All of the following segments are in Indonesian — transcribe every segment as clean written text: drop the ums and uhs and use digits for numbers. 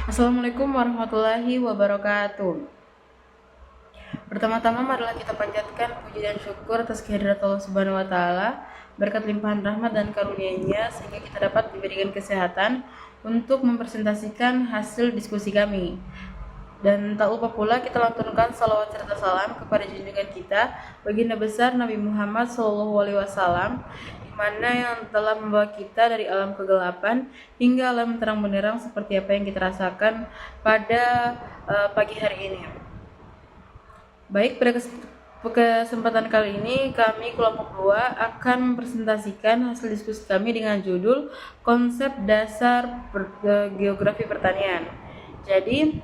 Assalamualaikum warahmatullahi wabarakatuh. Pertama-tama marilah kita panjatkan puji dan syukur atas kehadirat Allah Subhanahu wa taala, berkat limpahan rahmat dan karunia-Nya sehingga kita dapat diberikan kesehatan untuk mempresentasikan hasil diskusi kami. Dan tak lupa pula kita lantunkan salawat serta salam kepada junjungan kita baginda besar Nabi Muhammad SAW, di mana yang telah membawa kita dari alam kegelapan hingga alam terang benderang seperti apa yang kita rasakan pada pagi hari ini. Baik, pada kesempatan kali ini kami kelompok 2 akan mempresentasikan hasil diskusi kami dengan judul konsep dasar geografi pertanian. Jadi,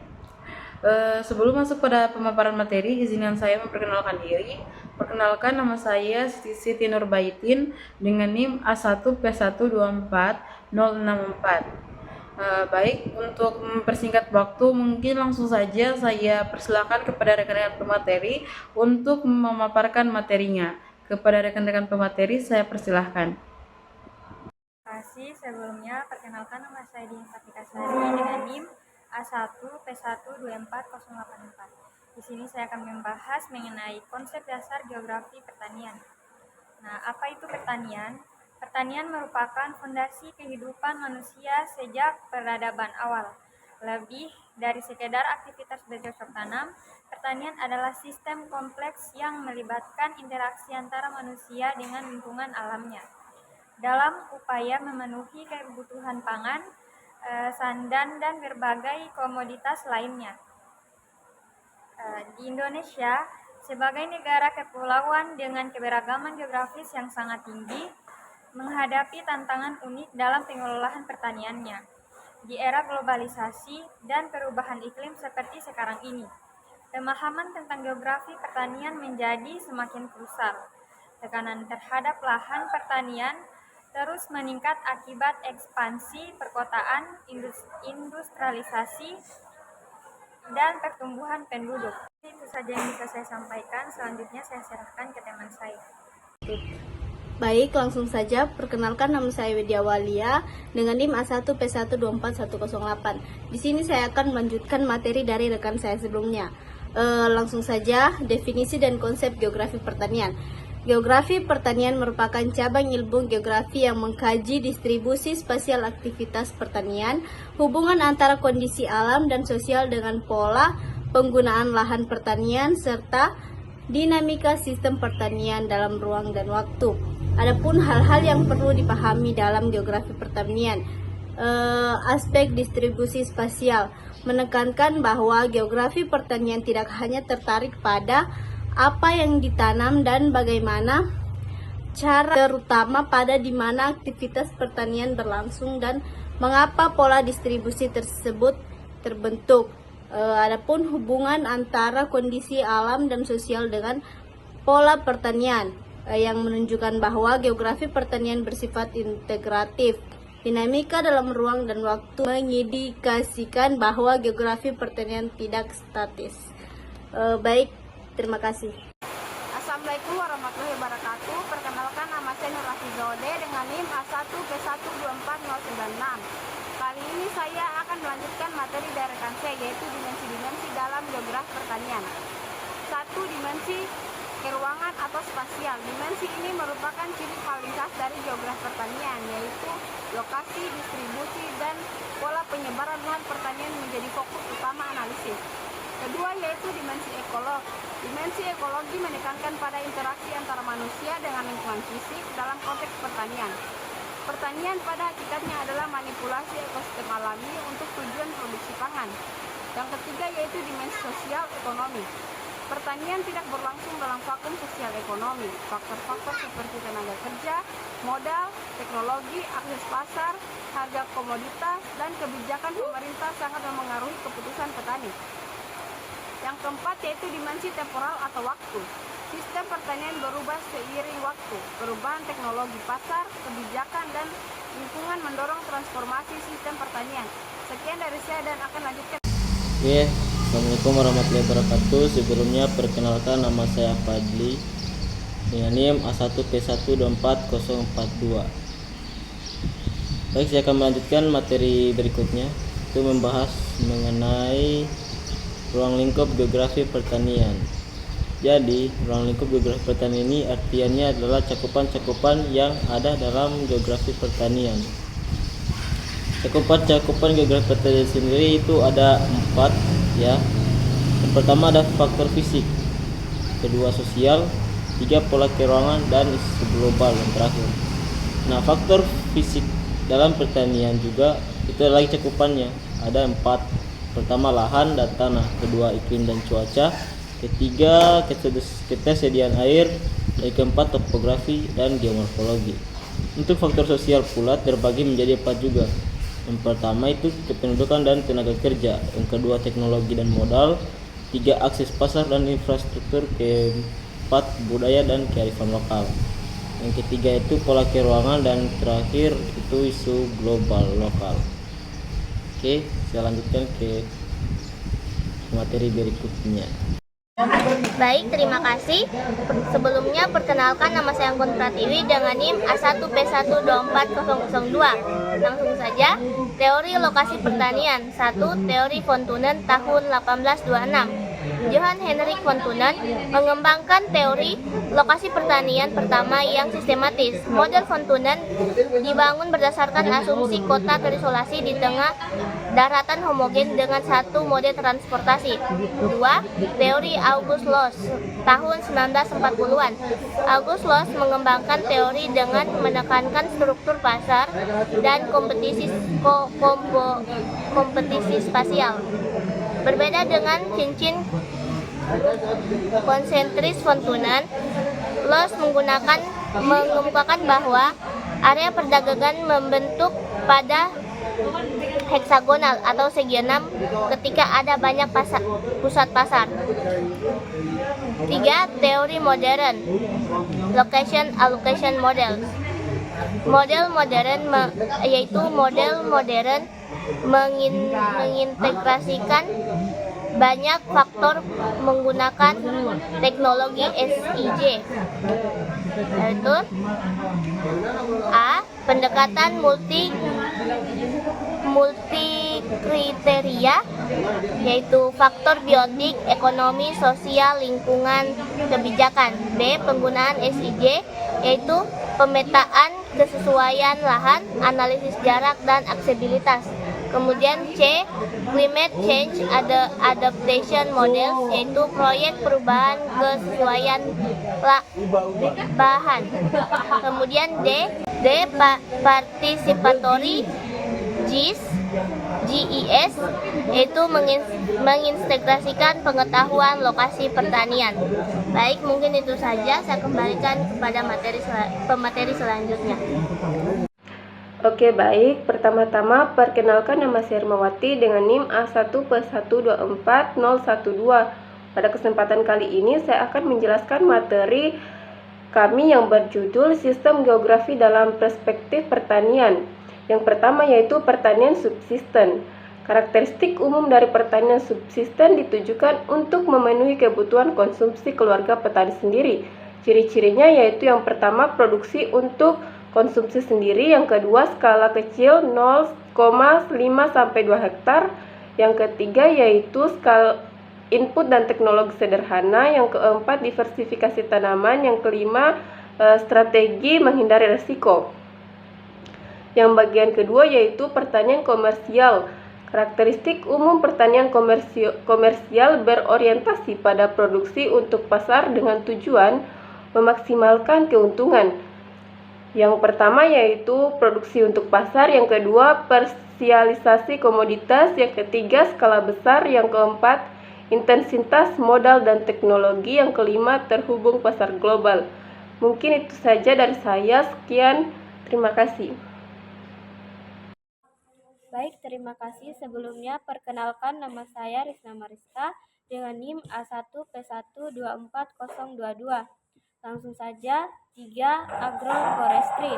sebelum masuk pada pemaparan materi, izinkan saya memperkenalkan diri. Perkenalkan, nama saya Siti Nurbaitin dengan NIM A1P124-064. Baik, untuk mempersingkat waktu, mungkin langsung saja saya persilakan kepada rekan-rekan pemateri untuk memaparkan materinya. Kepada rekan-rekan pemateri, saya persilahkan. Terima kasih. Sebelumnya, perkenalkan nama saya Dini Safikasari dengan NIM A1P124-084. Di sini saya akan membahas mengenai konsep dasar geografi pertanian. Nah, apa itu pertanian? Pertanian merupakan fondasi kehidupan manusia sejak peradaban awal. Lebih dari sekedar aktivitas bercocok tanam, pertanian adalah sistem kompleks yang melibatkan interaksi antara manusia dengan lingkungan alamnya. Dalam upaya memenuhi kebutuhan pangan, sandan, dan berbagai komoditas lainnya. Di Indonesia, sebagai negara kepulauan dengan keberagaman geografis yang sangat tinggi, menghadapi tantangan unik dalam pengelolaan pertaniannya. Di era globalisasi dan perubahan iklim seperti sekarang ini, pemahaman tentang geografi pertanian menjadi semakin krusial. Tekanan terhadap lahan pertanian terus meningkat akibat ekspansi perkotaan, industrialisasi, dan pertumbuhan penduduk. Itu saja yang bisa saya sampaikan. Selanjutnya saya serahkan ke teman saya. Baik, langsung saja. Perkenalkan, nama saya Widya Walia dengan NIM A1P124-108. Di sini saya akan melanjutkan materi dari rekan saya sebelumnya. Langsung saja, definisi dan konsep geografi pertanian. Geografi pertanian merupakan cabang ilmu geografi yang mengkaji distribusi spasial aktivitas pertanian, hubungan antara kondisi alam dan sosial dengan pola penggunaan lahan pertanian, serta dinamika sistem pertanian dalam ruang dan waktu. Adapun hal-hal yang perlu dipahami dalam geografi pertanian, aspek distribusi spasial menekankan bahwa geografi pertanian tidak hanya tertarik pada apa yang ditanam dan bagaimana cara, terutama pada di mana aktivitas pertanian berlangsung dan mengapa pola distribusi tersebut terbentuk. Adapun hubungan antara kondisi alam dan sosial dengan pola pertanian, yang menunjukkan bahwa geografi pertanian bersifat integratif. Dinamika dalam ruang dan waktu mengindikasikan bahwa geografi pertanian tidak statis. Baik, terima kasih. Assalamualaikum warahmatullahi wabarakatuh. Perkenalkan, nama saya Nur Hafizode dengan NIM A1P124-096. Kali ini saya akan melanjutkan materi dari rekan saya, yaitu dimensi-dimensi dalam geografi pertanian. 1. Dimensi keruangan atau spasial. Dimensi ini merupakan ciri paling khas dari geografi pertanian, yaitu lokasi, distribusi, dan pola penyebaran lahan pertanian menjadi fokus utama analisis. Kedua, yaitu dimensi ekolog. Dimensi ekologi menekankan pada interaksi antara manusia dengan lingkungan fisik dalam konteks pertanian. Pertanian pada hakikatnya adalah manipulasi ekosistem alami untuk tujuan produksi pangan. Yang ketiga, yaitu dimensi sosial ekonomi. Pertanian tidak berlangsung dalam vakum sosial ekonomi. Faktor-faktor seperti tenaga kerja, modal, teknologi, akses pasar, harga komoditas, dan kebijakan pemerintah sangat memengaruhi keputusan petani. Yang keempat, yaitu dimensi temporal atau waktu. Sistem pertanian berubah seiring waktu. Perubahan teknologi pasar, kebijakan, dan lingkungan mendorong transformasi sistem pertanian. Sekian dari saya dan akan lanjutkan. Oke, Assalamualaikum warahmatullahi wabarakatuh. Sebelumnya perkenalkan, nama saya Fadli dengan NIM A1P124-042. Baik, saya akan melanjutkan materi berikutnya. itu membahas mengenai ruang lingkup geografi pertanian. Jadi, ruang lingkup geografi pertanian ini artiannya adalah cakupan-cakupan yang ada dalam geografi pertanian. Cakupan geografi pertanian sendiri itu ada 4 ya. Yang pertama ada faktor fisik, kedua sosial, 3 pola keruangan, dan isu global yang terakhir. Nah, faktor fisik dalam pertanian juga itu lagi cakupannya ada 4. Pertama lahan dan tanah, kedua iklim dan cuaca, ketiga ketersediaan air, dan keempat topografi dan geomorfologi. Untuk faktor sosial pula terbagi menjadi 4 juga. Yang pertama itu kependudukan dan tenaga kerja, yang kedua teknologi dan modal, 3 akses pasar dan infrastruktur, keempat budaya dan kearifan lokal, yang ketiga itu pola keruangan, dan terakhir itu isu global lokal. Oke, saya lanjutkan ke materi berikutnya. Baik, terima kasih. Sebelumnya perkenalkan, nama saya Anggun Pratiwi dengan NIM A1P1240002. Langsung saja, teori lokasi pertanian. 1. Teori von Thunen tahun 1826. Johann Heinrich von Thunen mengembangkan teori lokasi pertanian pertama yang sistematis. Model von Thunen dibangun berdasarkan asumsi kota terisolasi di tengah daratan homogen dengan satu mode transportasi. 2. Teori August Loos tahun 1940-an. August Loos mengembangkan teori dengan menekankan struktur pasar dan kompetisi spasial. Berbeda dengan cincin konsentris von Thunen, Loos mengemukakan bahwa area perdagangan membentuk pada heksagonal atau segi 6 ketika ada banyak pusat pasar. 3. Teori modern, location allocation model. Model modern yaitu model modern mengintegrasikan banyak faktor menggunakan teknologi SIJ, yaitu A. Pendekatan multi kriteria, yaitu faktor biotik, ekonomi, sosial, lingkungan, kebijakan. B. Penggunaan SIJ, yaitu pemetaan kesesuaian lahan, analisis jarak, dan aksesibilitas. Kemudian C. Climate Change Adaptation Model, yaitu proyek perubahan kesesuaian bahan. Kemudian D. Participatory GIS, yaitu mengintegrasikan pengetahuan lokasi pertanian. Baik, mungkin itu saja. Saya kembalikan kepada pemateri selanjutnya. Oke, baik. Pertama-tama perkenalkan, nama saya Hermawati dengan NIM A1P1240012. Pada kesempatan kali ini saya akan menjelaskan materi kami yang berjudul Sistem Geografi dalam Perspektif Pertanian. Yang pertama yaitu pertanian subsisten. Karakteristik umum dari pertanian subsisten ditujukan untuk memenuhi kebutuhan konsumsi keluarga petani sendiri. Ciri-cirinya yaitu yang pertama produksi untuk konsumsi sendiri, yang kedua skala kecil 0,5 sampai 2 hektar, yang ketiga yaitu skala input dan teknologi sederhana, yang keempat diversifikasi tanaman, yang kelima strategi menghindari risiko. Yang bagian kedua yaitu pertanian komersial. Karakteristik umum pertanian komersial berorientasi pada produksi untuk pasar dengan tujuan memaksimalkan keuntungan. Yang pertama yaitu produksi untuk pasar, yang kedua persialisasi komoditas, yang ketiga skala besar, yang keempat intensitas modal dan teknologi, yang kelima terhubung pasar global. Mungkin itu saja dari saya. Sekian, terima kasih. Baik, terima kasih. Sebelumnya perkenalkan, nama saya Risna Mariska dengan NIM A1P1240022. Langsung saja, 3. Agroforestry.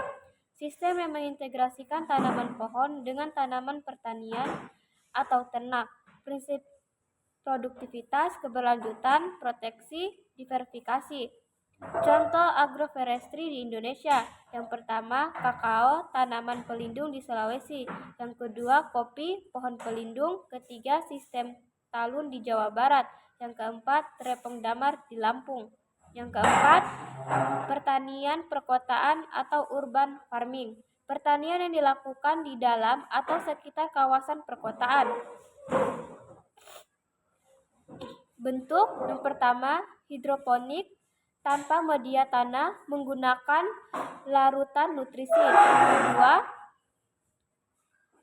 Sistem yang mengintegrasikan tanaman pohon dengan tanaman pertanian atau ternak. Prinsip produktivitas, keberlanjutan, proteksi, diversifikasi. Contoh agroforestry di Indonesia. Yang pertama, kakao, tanaman pelindung di Sulawesi. Yang kedua, kopi, pohon pelindung. Ketiga, sistem talun di Jawa Barat. Yang keempat, terepong damar di Lampung. Yang keempat, pertanian perkotaan atau urban farming. Pertanian yang dilakukan di dalam atau sekitar kawasan perkotaan. Bentuk yang pertama, hidroponik, tanpa media tanah, menggunakan larutan nutrisi. Yang kedua,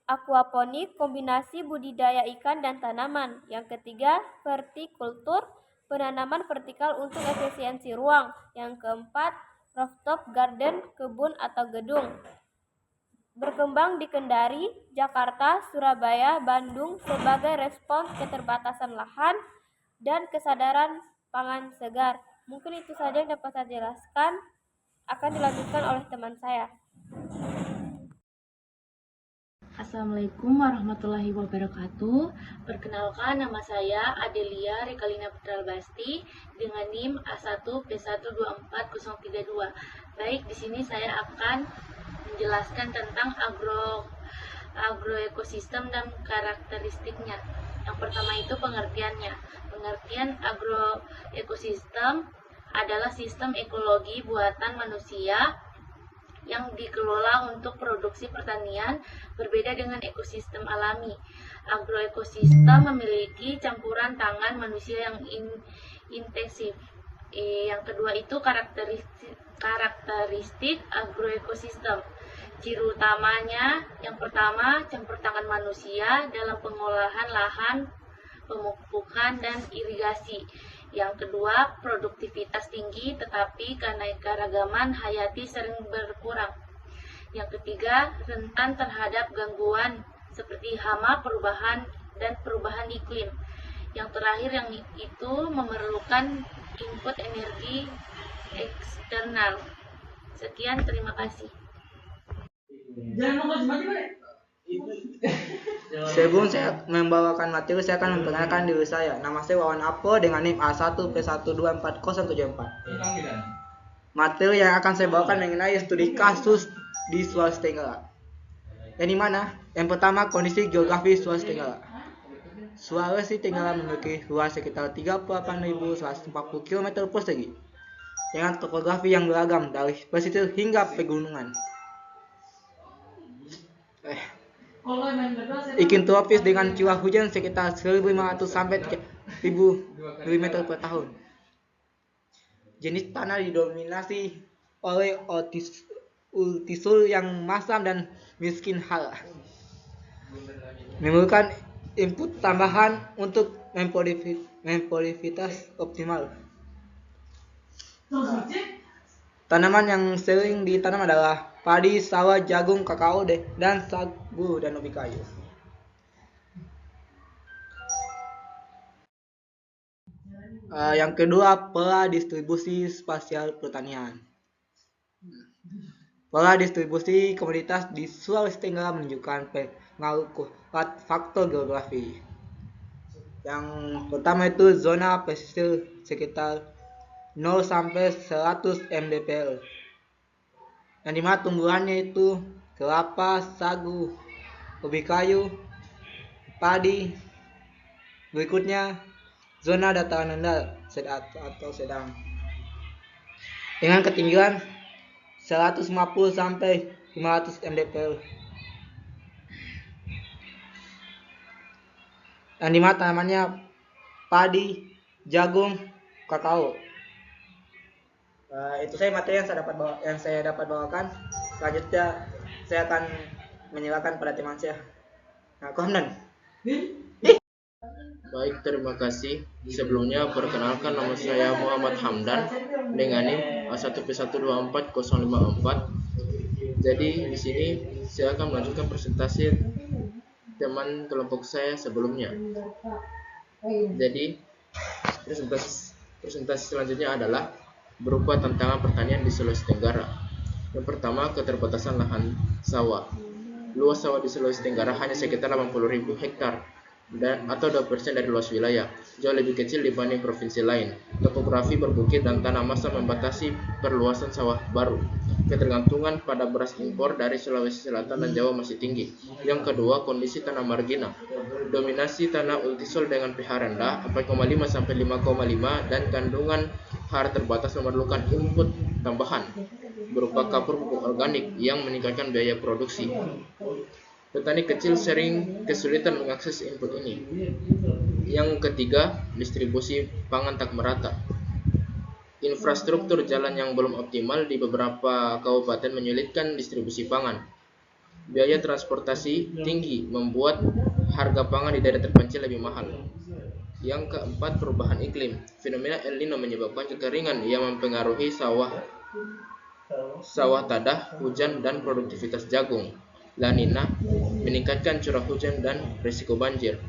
aquaponik, kombinasi budidaya ikan dan tanaman. Yang ketiga, vertikultur, penanaman vertikal untuk efisiensi ruang. Yang keempat, rooftop garden, kebun atau gedung. Berkembang di Kendari, Jakarta, Surabaya, Bandung sebagai respons keterbatasan lahan dan kesadaran pangan segar. Mungkin itu saja yang dapat saya jelaskan. Akan dilanjutkan oleh teman saya. Assalamualaikum warahmatullahi wabarakatuh. Perkenalkan, nama saya Adelia Rekalina Putra Basti dengan NIM A1P124032. Baik, di sini saya akan menjelaskan tentang agroekosistem dan karakteristiknya. Yang pertama itu pengertiannya. Pengertian agroekosistem adalah sistem ekologi buatan manusia yang dikelola untuk produksi pertanian, berbeda dengan ekosistem alami. Agroekosistem memiliki campuran tangan manusia yang intensif. Yang kedua itu karakteristik agroekosistem. Ciri utamanya, yang pertama, campur tangan manusia dalam pengolahan lahan, pemupukan, dan irigasi. Yang kedua, produktivitas tinggi tetapi keanekaragaman hayati sering berkurang. Yang ketiga, rentan terhadap gangguan seperti hama, perubahan iklim. Yang terakhir yang itu memerlukan input energi eksternal. Sekian, terima kasih. Sebelum saya membawakan materi, saya akan memperkenalkan diri saya. Nama saya Wawan Apo dengan NIM A1P124074. Materi yang akan saya bawakan mengenai studi kasus di Sulawesi Tenggara. Yang dimana? Yang pertama, kondisi geografi Sulawesi Tenggara. Sulawesi Tenggara memiliki luas sekitar 38.140 km persegi dengan topografi yang beragam dari pesisir hingga pegunungan. Iklim tropis dengan curah hujan sekitar 1.500 sampai 3.000 mm per tahun. Jenis tanah didominasi oleh ultisul yang masam dan miskin hara. Memerlukan input tambahan untuk memproduksi optimal. Tanaman yang sering ditanam adalah padi, sawah, jagung, kakao, dan sagu dan ubi kayu. Yang kedua, pola distribusi spasial pertanian. Pola distribusi komoditas di Sulawesi Tenggara menunjukkan pengaruh faktor geografi. Yang pertama itu zona pesisir sekitar 0 sampai 100 mdpl. Yang dimana tumbuhannya itu kelapa, sagu, ubi kayu, padi. Berikutnya zona dataran rendah atau sedang dengan ketinggian 150 sampai 500 mdpl. Yang dimana tanamannya padi, jagung, kakao. Itu saya materi yang saya dapat bawakan. Selanjutnya saya akan menyerahkan pada teman saya. Nah, Hamdan. Baik, terima kasih. Sebelumnya perkenalkan, nama saya Muhammad Hamdan dengan NIM A1P124054. Jadi di sini saya akan melanjutkan presentasi teman kelompok saya sebelumnya. Jadi presentasi selanjutnya adalah berupa tantangan pertanian di Sulawesi Tenggara. Yang pertama, keterbatasan lahan sawah. Luas sawah di Sulawesi Tenggara hanya sekitar 80.000 hektar. atau 2% dari luas wilayah, jauh lebih kecil dibanding provinsi lain. Topografi berbukit dan tanah masam membatasi perluasan sawah baru. Ketergantungan pada beras impor dari Sulawesi Selatan dan Jawa masih tinggi. Yang kedua, kondisi tanah marginal. Dominasi tanah ultisol dengan pH rendah 4,5 sampai 5,5 dan kandungan hara terbatas memerlukan input tambahan berupa kapur pupuk organik yang meningkatkan biaya produksi. Petani kecil sering kesulitan mengakses input ini. Yang ketiga, distribusi pangan tak merata. Infrastruktur jalan yang belum optimal di beberapa kabupaten menyulitkan distribusi pangan. Biaya transportasi tinggi membuat harga pangan di daerah terpencil lebih mahal. Yang keempat, perubahan iklim. Fenomena El Nino menyebabkan kekeringan yang mempengaruhi sawah tadah, hujan, dan produktivitas jagung. La Nina meningkatkan curah hujan dan risiko banjir.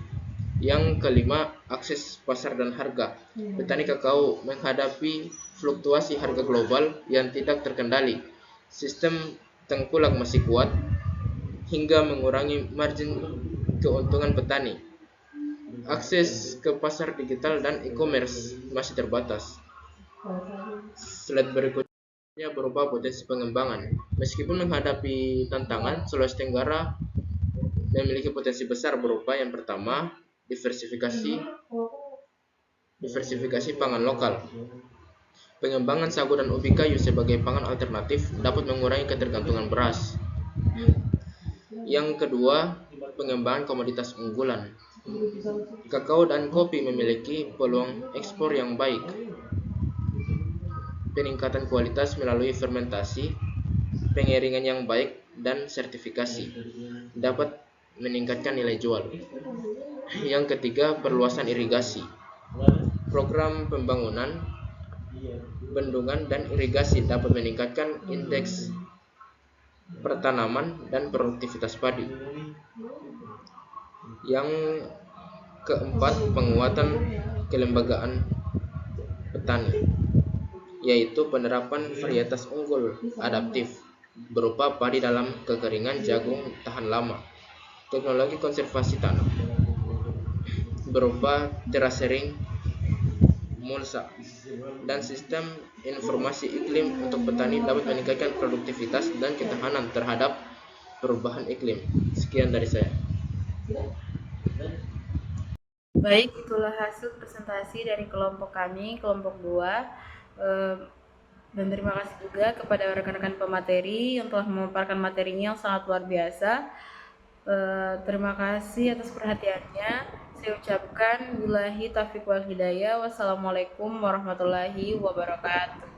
Yang kelima, akses pasar dan harga. Petani kakao menghadapi fluktuasi harga global yang tidak terkendali. Sistem tengkulak masih kuat hingga mengurangi margin keuntungan petani. Akses ke pasar digital dan e-commerce masih terbatas. Slide berikutnya berupa potensi pengembangan. Meskipun menghadapi tantangan, Sulawesi Tenggara memiliki potensi besar berupa yang pertama, diversifikasi pangan lokal. Pengembangan sagu dan ubi kayu sebagai pangan alternatif dapat mengurangi ketergantungan beras. Yang kedua, pengembangan komoditas unggulan. Kakao dan kopi memiliki peluang ekspor yang baik. Peningkatan kualitas melalui fermentasi, pengeringan yang baik, dan sertifikasi dapat meningkatkan nilai jual. Yang ketiga, perluasan irigasi. Program pembangunan bendungan dan irigasi dapat meningkatkan indeks pertanaman dan produktivitas padi. Yang keempat, penguatan kelembagaan petani, yaitu penerapan varietas unggul adaptif berupa padi dalam kekeringan, jagung tahan lama. Teknologi konservasi tanah berupa terasering, mulsa, dan sistem informasi iklim untuk petani dapat meningkatkan produktivitas dan ketahanan terhadap perubahan iklim. Sekian dari saya. Baik, itulah hasil presentasi dari kelompok kami, kelompok 2. Dan terima kasih juga kepada rekan-rekan pemateri yang telah memaparkan materinya yang sangat luar biasa. Terima kasih atas perhatiannya. Saya ucapkan billahi taufiq wal hidayah. Wassalamualaikum warahmatullahi wabarakatuh.